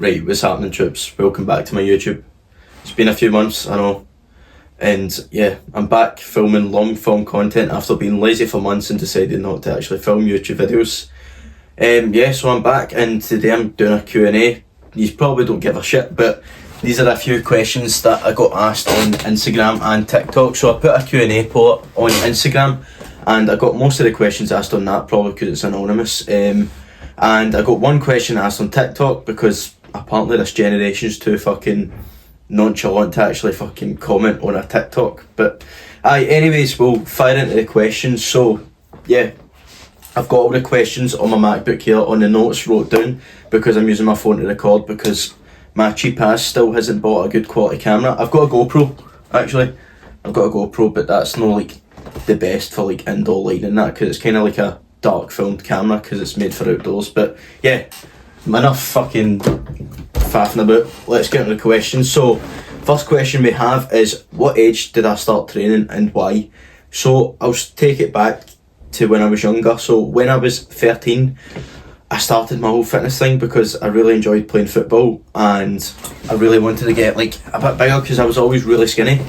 Right, what's happening, troops? Welcome back to my YouTube. It's been a few months, I know. And yeah, I'm back filming long form content after being lazy for months and decided not to actually film YouTube videos. So I'm back and today I'm doing a Q&A. You probably don't give a shit, but these are a few questions that I got asked on Instagram and TikTok. So I put a Q&A poll on Instagram and I got most of the questions asked on that, probably because it's anonymous. And I got one question asked on TikTok because apparently this generation's too fucking nonchalant to actually fucking comment on a TikTok. But anyways, we'll fire into the questions. So yeah, I've got all the questions on my MacBook here on the notes wrote down because I'm using my phone to record because my cheap ass still hasn't bought a good quality camera. I've got a GoPro, actually. I've got a GoPro, but that's not like the best for like indoor lighting and that because it's kind of like a dark filmed camera because it's made for outdoors. But yeah, enough fucking faffing about. Let's get into the questions. So first question we have is, what age did I start training and why? So I'll take it back to when I was younger. So when I was 13, I started my whole fitness thing because I really enjoyed playing football and I really wanted to get like a bit bigger because I was always really skinny.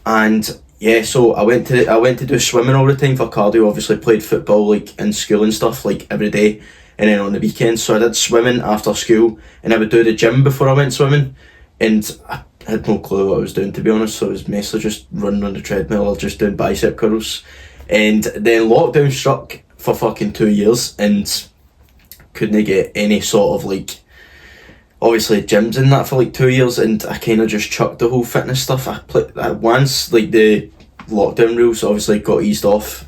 And yeah, so I went to do swimming all the time for cardio. Obviously played football like in school and stuff like every day and then on the weekends. So I did swimming after school and I would do the gym before I went swimming, and I had no clue what I was doing, to be honest. So it was mostly just running on the treadmill or just doing bicep curls. And then lockdown struck for fucking 2 years and couldn't get any sort of like, obviously gyms in that for like 2 years, and I kind of just chucked the whole fitness stuff. Once like the lockdown rules obviously got eased off,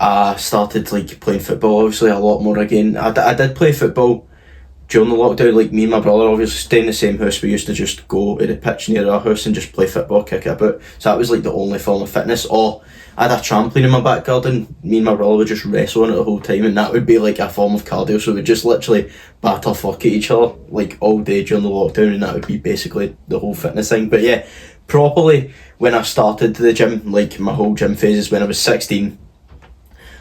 I started like playing football obviously a lot more again. I did play football during the lockdown. Like me and my brother obviously stay in the same house. We used to just go to the pitch near our house and just play football, kick it about. So that was like the only form of fitness. Or I had a trampoline in my back garden. Me and my brother would just wrestle on it the whole time, and that would be like a form of cardio. So we'd just literally batter fuck at each other like all day during the lockdown, and that would be basically the whole fitness thing. But yeah, properly when I started the gym, like my whole gym phases when I was 16,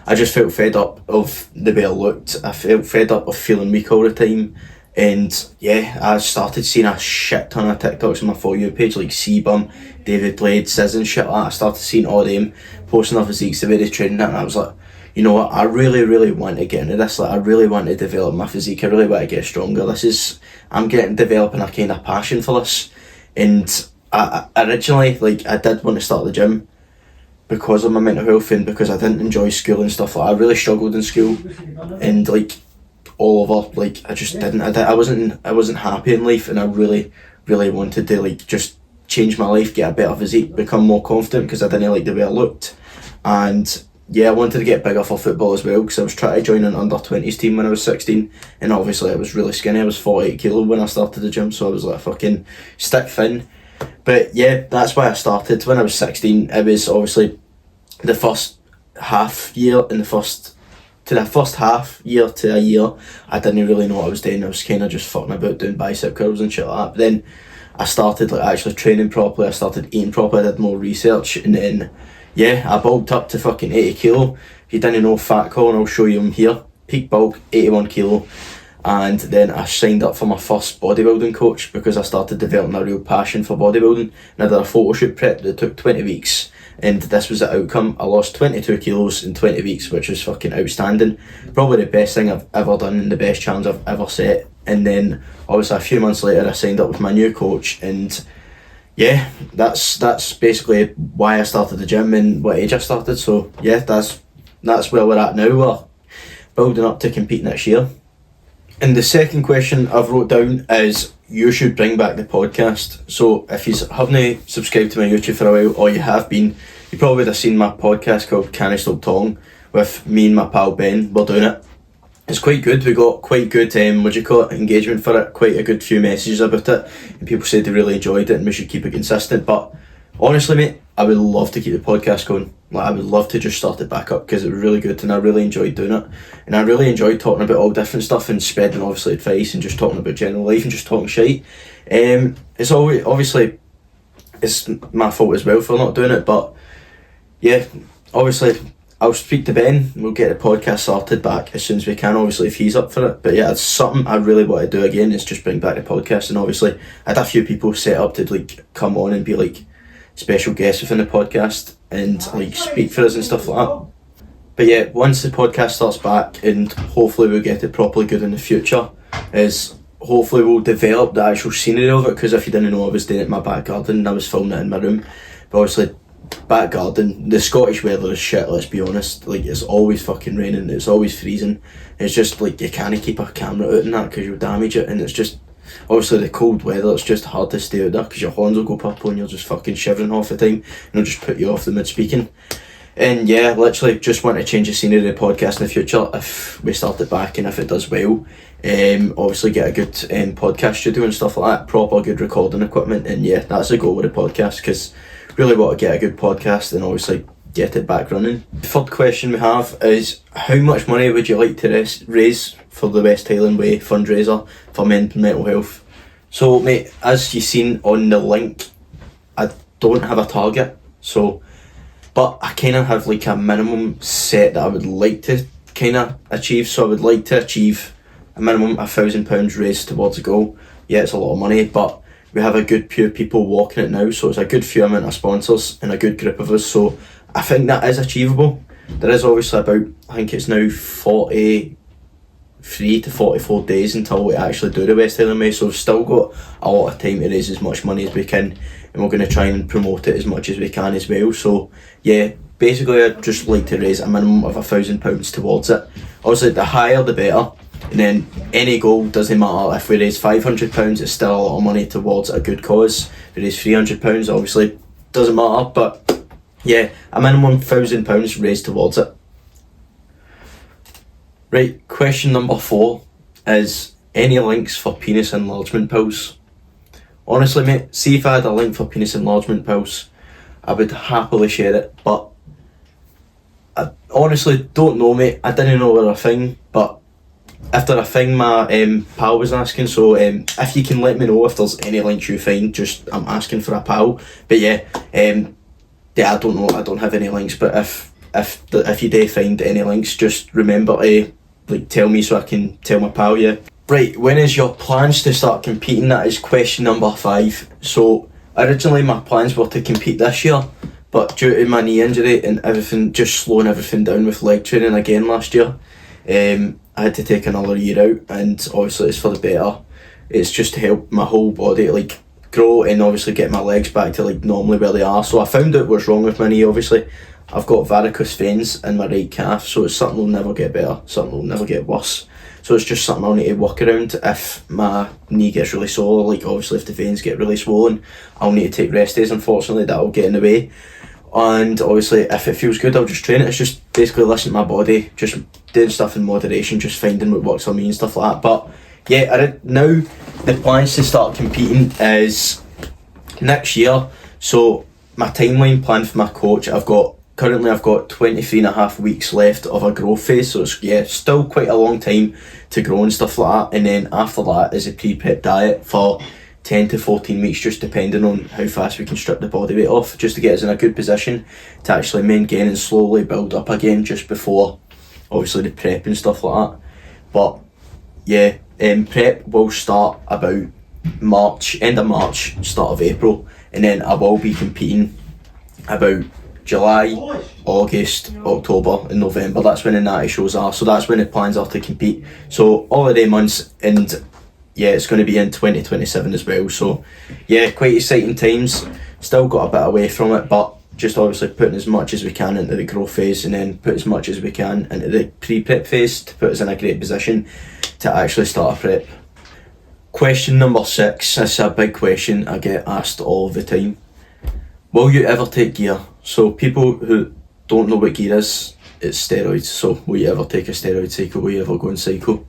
I just felt fed up of the way I looked. I felt fed up of feeling weak all the time. And yeah, I started seeing a shit ton of TikToks on my For You page, like C-Bum, David Blade, Sizz and shit like that. I started seeing all them posting their physiques, the way they train that, and I was like, you know what, I really want to get into this. Like, I really want to develop my physique. I really want to get stronger. I'm developing a kind of passion for this. And I originally, like, I did want to start the gym because of my mental health and because I didn't enjoy school and stuff. Like, I really struggled in school and like all over, like I just didn't. I wasn't happy in life, and I really wanted to like just change my life, get a better physique, become more confident because I didn't like the way I looked. And yeah, I wanted to get bigger for football as well because I was trying to join an under-20s team when I was 16, and obviously I was really skinny. I was 48 kilo when I started the gym, so I was like fucking stick thin. But yeah, that's why I started. When I was 16, it was obviously the first half year and the first half year to a year, I didn't really know what I was doing. I was kind of just fucking about doing bicep curls and shit like that. But then I started like actually training properly. I started eating properly. I did more research, and then yeah, I bulked up to fucking 80 kilo. If you didn't know fat Colin, I'll show you him here. Peak bulk, 81 kilo. And then I signed up for my first bodybuilding coach because I started developing a real passion for bodybuilding. And I did a photo shoot prep that took 20 weeks. And this was the outcome. I lost 22 kilos in 20 weeks, which was fucking outstanding. Probably the best thing I've ever done and the best challenge I've ever set. And then obviously a few months later I signed up with my new coach, and yeah, that's basically why I started the gym and what age I started. So yeah, that's where we're at now. We're building up to compete next year. And the second question I've wrote down is, you should bring back the podcast. So if you haven't subscribed to my YouTube for a while, or you have been, you probably would have seen my podcast called QnA Stop Tong with me and my pal Ben. We're doing it. It's quite good. We got quite good engagement for it, quite a good few messages about it, and people said they really enjoyed it and we should keep it consistent. But honestly, mate, I would love to keep the podcast going. Like, I would love to just start it back up because it was really good and I really enjoyed doing it. And I really enjoyed talking about all different stuff and spreading obviously advice and just talking about general life and just talking shite. It's always, obviously, it's my fault as well for not doing it, but yeah, obviously I'll speak to Ben, we'll get the podcast started back as soon as we can, obviously, if he's up for it. But yeah, it's something I really want to do again, is just bring back the podcast. And obviously I had a few people set up to like come on and be like special guests within the podcast and like speak for us and stuff like that. But yeah, once the podcast starts back, and hopefully we'll get it properly good in the future, is hopefully we'll develop the actual scenery of it. Because if you didn't know, I was doing it in my back garden and I was filming it in my room. But obviously back garden, the Scottish weather is shit, let's be honest. Like, it's always fucking raining, it's always freezing. It's just like, you can't keep a camera out in that because you'll damage it. And it's just, obviously the cold weather, it's just hard to stay out there because your horns will go purple and you're just fucking shivering half the time, and it'll just put you off the mid speaking. And yeah, literally just want to change the scenery of the podcast in the future if we start it back, and if it does well, obviously get a good podcast studio and stuff like that, proper good recording equipment. And yeah, that's the goal with the podcast, because really want to get a good podcast and obviously get it back running. The third question we have is, how much money would you like to raise for the West Highland Way fundraiser for mental health? So mate, as you've seen on the link, I don't have a target, but I kind of have like a minimum set that I would like to kind of achieve. So I would like to achieve a minimum £1,000 raised towards a goal. Yeah, it's a lot of money, but we have a good few people walking it now, so it's a good few amount of sponsors and a good group of us, so I think that is achievable. There is obviously about, I think it's now 43 to 44 days until we actually do the West Highland Way, so we've still got a lot of time to raise as much money as we can, and we're going to try and promote it as much as we can as well. So yeah, basically I'd just like to raise a minimum of £1,000 towards it. Obviously the higher the better, and then any goal doesn't matter. If we raise £500, it's still a lot of money towards a good cause. If we raise £300, obviously doesn't matter, but yeah, a minimum £1,000 raised towards it. Right, question number 4 is, any links for penis enlargement pills? Honestly mate, see if I had a link for penis enlargement pills, I would happily share it, but I honestly don't know mate. I didn't know they were a thing, but if they're a thing, my pal was asking, so if you can let me know if there's any links you find, just I'm asking for a pal. But yeah, I don't know, I don't have any links, but if you do find any links, just remember to like tell me so I can tell my pal. Yeah. Right, when is your plans to start competing? That is question number 5. So originally my plans were to compete this year, but due to my knee injury and everything, just slowing everything down with leg training again last year, I had to take another year out, and obviously it's for the better. It's just to help my whole body like grow and obviously get my legs back to like normally where they are. So I found out what's wrong with my knee. Obviously I've got varicose veins in my right calf, so it's something will never get better, something will never get worse. So it's just something I'll need to work around. If my knee gets really sore, like obviously if the veins get really swollen, I'll need to take rest days, unfortunately, that'll get in the way. And obviously if it feels good, I'll just train it. It's just basically listening to my body, just doing stuff in moderation, just finding what works for me and stuff like that. But yeah, now the plans to start competing is next year. So my timeline plan for my coach, I've got 23 and a half weeks left of a growth phase, so it's still quite a long time to grow and stuff like that. And then after that is a pre-prep diet for 10 to 14 weeks, just depending on how fast we can strip the body weight off, just to get us in a good position to actually maintain and slowly build up again just before obviously the prep and stuff like that. But yeah, prep will start about March, end of March, start of April, and then I will be competing about July, August, October and November. That's when the natty shows are, so that's when the plans are to compete. So all of the months, and yeah, it's going to be in 2027 as well. So yeah, quite exciting times. Still got a bit away from it, but just obviously putting as much as we can into the growth phase, and then put as much as we can into the pre-prep phase to put us in a great position to actually start a prep. Question number 6, this is a big question I get asked all the time. Will you ever take gear? So people who don't know what gear is, it's steroids. So will you ever take a steroid cycle? Will you ever go on cycle?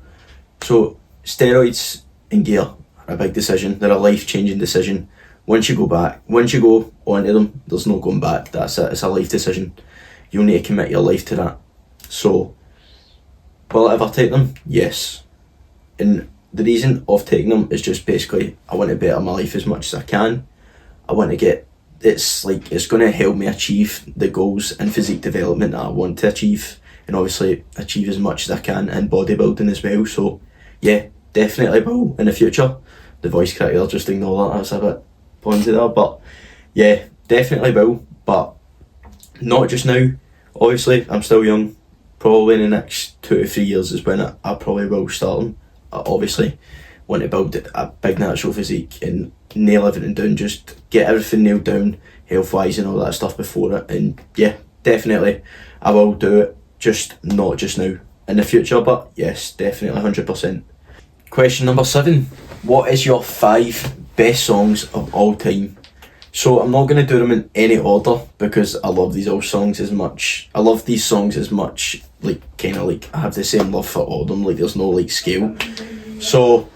So steroids and gear are a big decision. They're a life-changing decision. Once you go onto them, there's no going back. That's it. It's a life decision. You'll need to commit your life to that. So will I ever take them? Yes. And the reason of taking them is just basically I want to better my life as much as I can. I want to get it's like, it's going to help me achieve the goals in physique development that I want to achieve, and obviously achieve as much as I can in bodybuilding as well. So yeah, definitely will in the future. The voice crack there, just ignore that, that's a bit ponzy there, but yeah, definitely will, but not just now. Obviously I'm still young, probably in the next 2 to 3 years is when I probably will start them. I obviously want to build a big natural physique and nail everything down, just get everything nailed down health wise and all that stuff before it, and yeah, definitely I will do it, just not just now, in the future, but yes, definitely 100%. Question number 7, what is your 5 best songs of all time? So I'm not going to do them in any order because I love these songs as much, like kind of like I have the same love for all of them, like there's no like scale. So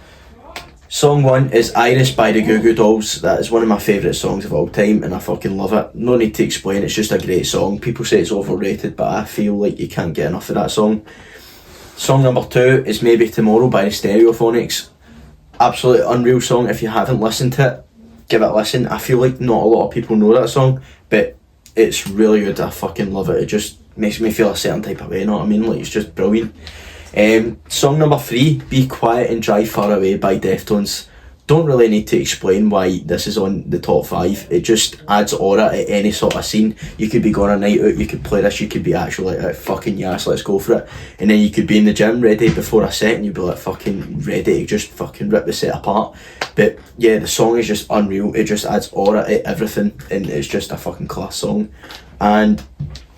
song 1 is Iris by the Goo Goo Dolls. That is one of my favourite songs of all time and I fucking love it. No need to explain, it's just a great song. People say it's overrated, but I feel like you can't get enough of that song. Song number 2 is Maybe Tomorrow by the Stereophonics. Absolutely unreal song. If you haven't listened to it, give it a listen. I feel like not a lot of people know that song, but it's really good. I fucking love it. It just makes me feel a certain type of way, you know what I mean? Like, it's just brilliant. Song number 3, Be Quiet and Drive Far Away by Deftones. Don't really need to explain why this is on the top 5. It just adds aura at any sort of scene. You could be going a night out, you could play this, you could be actually like, fucking yes, let's go for it. And then you could be in the gym ready before a set and you'd be like fucking ready to just fucking rip the set apart. But yeah, the song is just unreal. It just adds aura to everything and it's just a fucking class song. And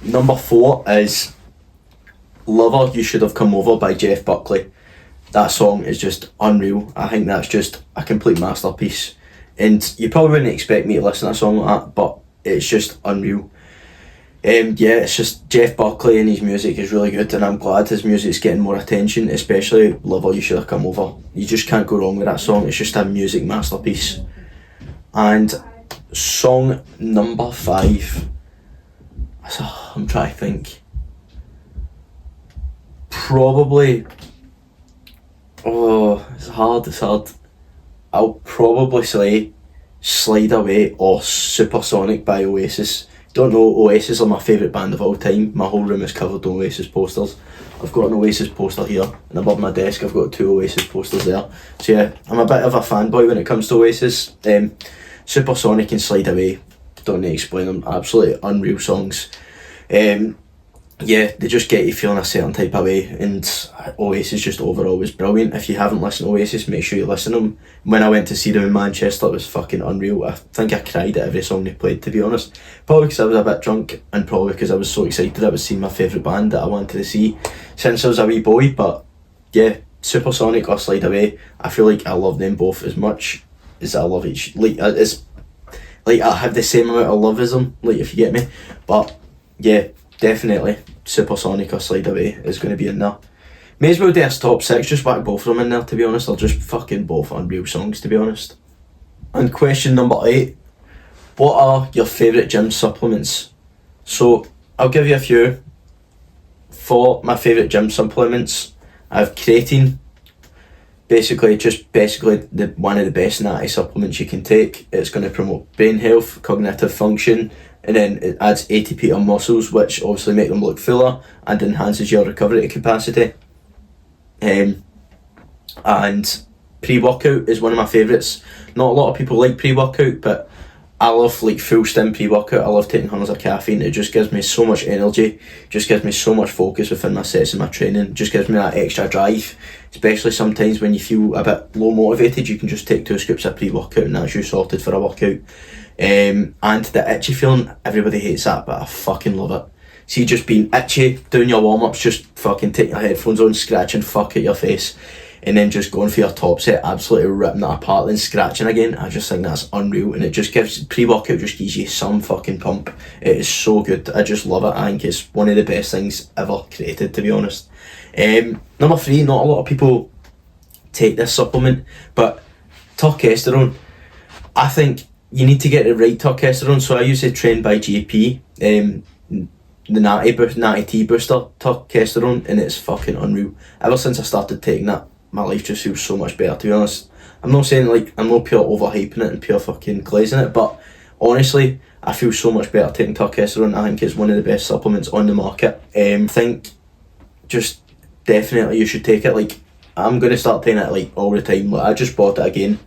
number 4 is Lover, You Should Have Come Over by Jeff Buckley. That song is just unreal. I think that's just a complete masterpiece. And you probably wouldn't expect me to listen to a song like that, but it's just unreal. Yeah, it's just Jeff Buckley and his music is really good and I'm glad his music's getting more attention, especially Lover, You Should Have Come Over. You just can't go wrong with that song. It's just a music masterpiece. And song number 5, I'm trying to think. Probably, it's hard. I'll probably say Slide Away or Supersonic by Oasis. Don't know, Oasis are my favourite band of all time. My whole room is covered in Oasis posters. I've got an Oasis poster here and above my desk I've got 2 Oasis posters there. So yeah, I'm a bit of a fanboy when it comes to Oasis. Supersonic and Slide Away, don't need to explain them, absolutely unreal songs. Yeah, they just get you feeling a certain type of way, and Oasis just overall was brilliant. If you haven't listened to Oasis, make sure you listen to them. When I went to see them in Manchester, it was fucking unreal. I think I cried at every song they played, to be honest. Probably because I was a bit drunk, and probably because I was so excited I was seeing my favourite band that I wanted to see since I was a wee boy. But yeah, Supersonic or Slide Away, I feel like I love them both as much as I love each. Like, it's like I have the same amount of love as them, like, if you get me. But yeah, definitely Supersonic or Slide Away is going to be in there. May as well do a top 6, just whack both of them in there, to be honest. They're just fucking both unreal songs, to be honest. And question number 8, what are your favourite gym supplements? So I'll give you a few. For my favourite gym supplements, I have creatine. Basically the one of the best natty supplements you can take. It's going to promote brain health, cognitive function, and then it adds ATP on muscles, which obviously make them look fuller and enhances your recovery capacity. And pre-workout is one of my favourites. Not a lot of people like pre-workout, but I love like full stim pre-workout. I love taking hundreds of caffeine. It just gives me so much energy, just gives me so much focus within my sets and my training, just gives me that extra drive, especially sometimes when you feel a bit low motivated. You can just take 2 scoops of pre-workout and that's you sorted for a workout. And the itchy feeling, everybody hates that, but I fucking love it. See, just being itchy, doing your warm-ups, just fucking take your headphones on, scratching fuck at your face, and then just going for your top set, absolutely ripping that apart, then scratching again. I just think that's unreal, and it just gives, pre-workout just gives you some fucking pump. It is so good, I just love it. I think it's one of the best things ever created, to be honest. Number 3, not a lot of people take this supplement, but testosterone. I think you need to get the right testosterone, so I usually train by GP, the Natty T booster testosterone, and it's fucking unreal. Ever since I started taking that, my life just feels so much better, to be honest. I'm not saying like, I'm not pure overhyping it and pure fucking glazing it, but honestly, I feel so much better taking testosterone. I think it's one of the best supplements on the market. I think just definitely you should take it. Like, I'm going to start taking it like all the time. Like, I just bought it again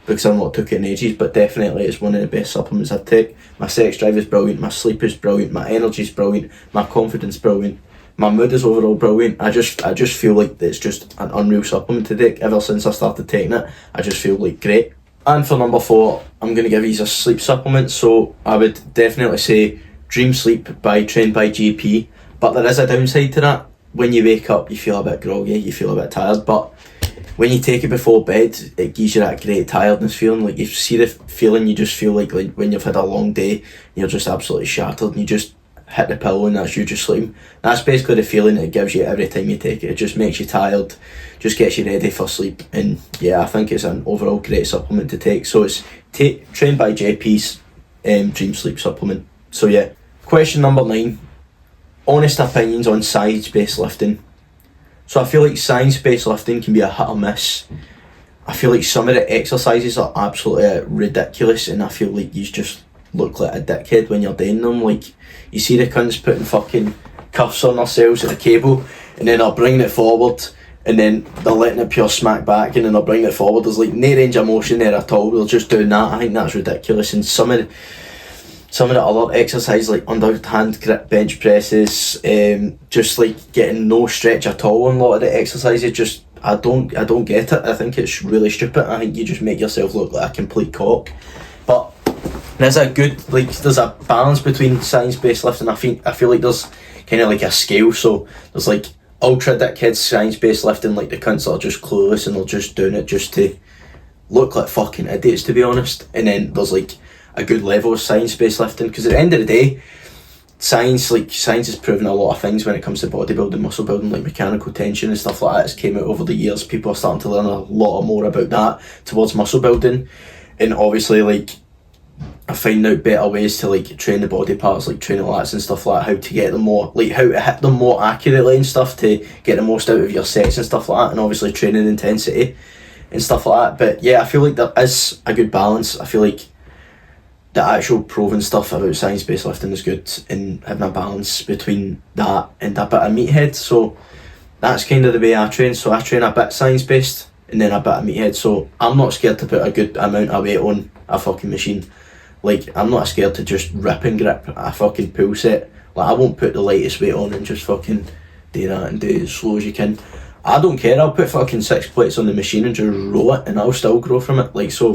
because I've not took it in ages, but definitely it's one of the best supplements I take. My sex drive is brilliant, my sleep is brilliant, my energy is brilliant, my confidence is brilliant, my mood is overall brilliant. I just feel like it's just an unreal supplement to take. Ever since I started taking it, I just feel like great. And for number 4, I'm going to give you a sleep supplement. So I would definitely say Dream Sleep by Trained by JP, but there is a downside to that. When you wake up, you feel a bit groggy, you feel a bit tired, but when you take it before bed, it gives you that great tiredness feeling. Like, you see the feeling, you just feel like when you've had a long day, you're just absolutely shattered and you just hit the pillow and that's you just sleeping. That's basically the feeling it gives you every time you take it. It just makes you tired, just gets you ready for sleep. And yeah, I think it's an overall great supplement to take. So it's Trained by JP's Dream Sleep supplement. So yeah. Question number 9. Honest opinions on science-based lifting. So I feel like science-based lifting can be a hit or miss. I feel like some of the exercises are absolutely ridiculous and I feel like you just look like a dickhead when you're doing them. Like, you see the cunts putting fucking cuffs on themselves at the cable and then they're bringing it forward and then they're letting it pure smack back and then they're bringing it forward. There's like no range of motion there at all. They're just doing that. I think that's ridiculous. And some of the other exercises like underhand grip bench presses, just like getting no stretch at all on a lot of the exercises, just I don't get it. I think it's really stupid. I think you just make yourself look like a complete cock. But there's a balance between science-based lifting. I feel like there's kind of like a scale. So there's like ultra dickhead science-based lifting, like the cunts that are just clueless and they're just doing it just to look like fucking idiots, to be honest. And then there's like a good level of science-based lifting, because at the end of the day, science has proven a lot of things when it comes to bodybuilding, muscle building, like mechanical tension and stuff like that. It's came out over the years. People are starting to learn a lot more about that towards muscle building, and obviously like I find out better ways to like train the body parts, like training lats and stuff like that, how to get them more, like how to hit them more accurately and stuff to get the most out of your sets and stuff like that, and obviously training intensity and stuff like that. But yeah, I feel like there is a good balance. I feel like the actual proven stuff about science-based lifting is good, and having a balance between that and a bit of meathead. So that's kind of the way I train. So I train a bit science-based and then a bit of meathead. So I'm not scared to put a good amount of weight on a fucking machine. Like, I'm not scared to just rip and grip a fucking pull set. Like, I won't put the lightest weight on and just fucking do that and do it as slow as you can. I don't care. I'll put fucking 6 plates on the machine and just roll it and I'll still grow from it. Like, so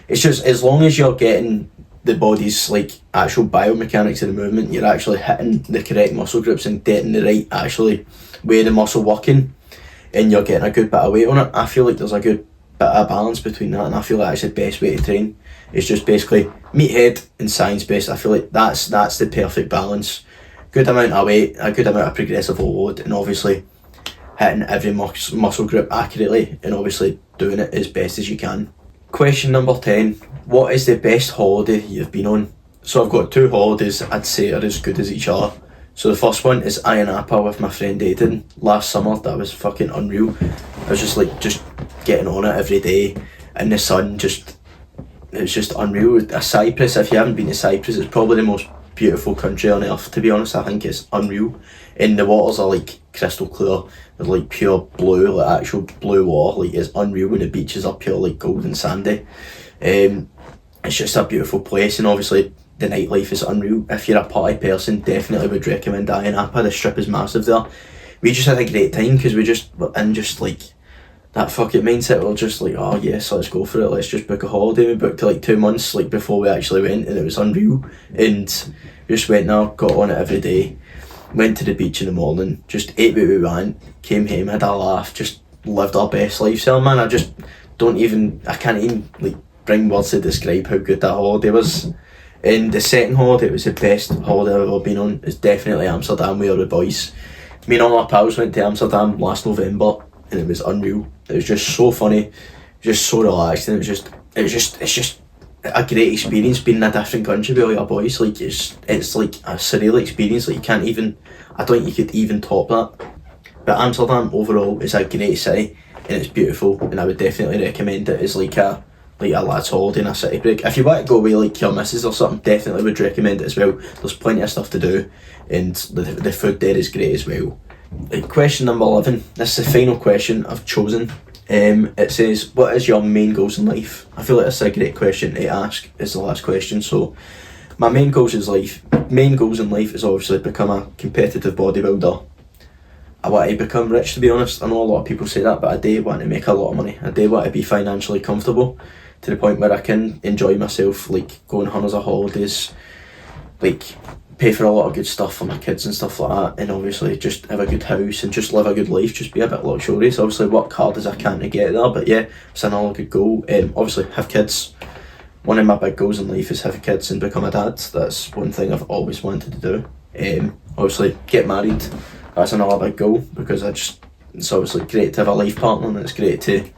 it's just, as long as you're getting the body's like actual biomechanics of the movement, you're actually hitting the correct muscle groups and getting the right actually way the muscle working, and you're getting a good bit of weight on it. I feel like there's a good bit of balance between that, and I feel like that's the best way to train. It's just basically meathead and science based. I feel like that's the perfect balance. Good amount of weight, a good amount of progressive load, and obviously hitting every muscle group accurately, and obviously doing it as best as you can. Question number 10. What is the best holiday you've been on? So I've got 2 holidays I'd say are as good as each other. So the first one is Ayia Napa with my friend Aidan last summer. That was fucking unreal. I was just getting on it every day in the sun. It was just unreal. Cyprus, if you haven't been to Cyprus, it's probably the most beautiful country on earth, to be honest. I think it's unreal. And the waters are like crystal clear. They're like pure blue, like actual blue water. Like, it's unreal when the beaches are pure like gold and sandy. It's just a beautiful place, and obviously the nightlife is unreal. If you're a party person, definitely would recommend Ayia Napa. The strip is massive there. We just had a great time because we were in just like that fucking mindset. We were just like, oh yes, let's go for it. Let's just book a holiday. We booked it like 2 months like before we actually went, and it was unreal. And we just went there, got on it every day, went to the beach in the morning, just ate what we went, came home, had a laugh, just lived our best lifestyle, man. I can't even like bring words to describe how good that holiday was. And the second holiday, it was the best holiday I've ever been on. It's definitely Amsterdam with all the boys. Me and all my pals went to Amsterdam last November, and it was unreal. It was just so funny, just so relaxed, and it's just a great experience being in a different country with all your boys. Like, it's like a surreal experience. Like, I don't think you could even top that. But Amsterdam overall is a great city, and it's beautiful, and I would definitely recommend it as like a like a lad's holiday and a city break. If you want to go away like your missus or something, definitely would recommend it as well. There's plenty of stuff to do, and the food there is great as well. Like, question number 11, this is the final question I've chosen. It says, what is your main goals in life? I feel like it's a great question to ask as the last question. So my main goals in life is obviously become a competitive bodybuilder. I want to become rich, to be honest. I know a lot of people say that, but I do want to make a lot of money. I do want to be financially comfortable to the point where I can enjoy myself, like go on hundreds of holidays, like pay for a lot of good stuff for my kids and stuff like that, and obviously just have a good house and just live a good life, just be a bit luxurious. Obviously work hard as I can to get there, but yeah, it's another good goal. Obviously have kids. One of my big goals in life is have kids and become a dad. That's one thing I've always wanted to do. Obviously get married. That's another big goal, because it's obviously great to have a life partner, and it's great to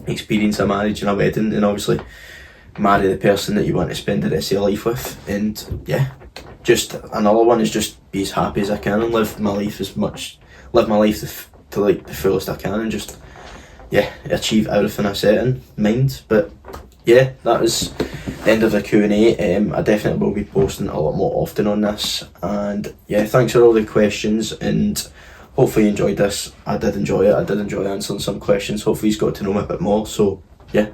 experience a marriage and a wedding, and obviously marry the person that you want to spend the rest of your life with. And yeah, just another one is just be as happy as I can and live my life to like the fullest I can, and just achieve everything I set in mind. But yeah, that was the end of the Q&A. I definitely will be posting a lot more often on this, and yeah, thanks for all the questions, and hopefully you enjoyed this. I did enjoy it. I did enjoy answering some questions. Hopefully you got to know me a bit more. So yeah,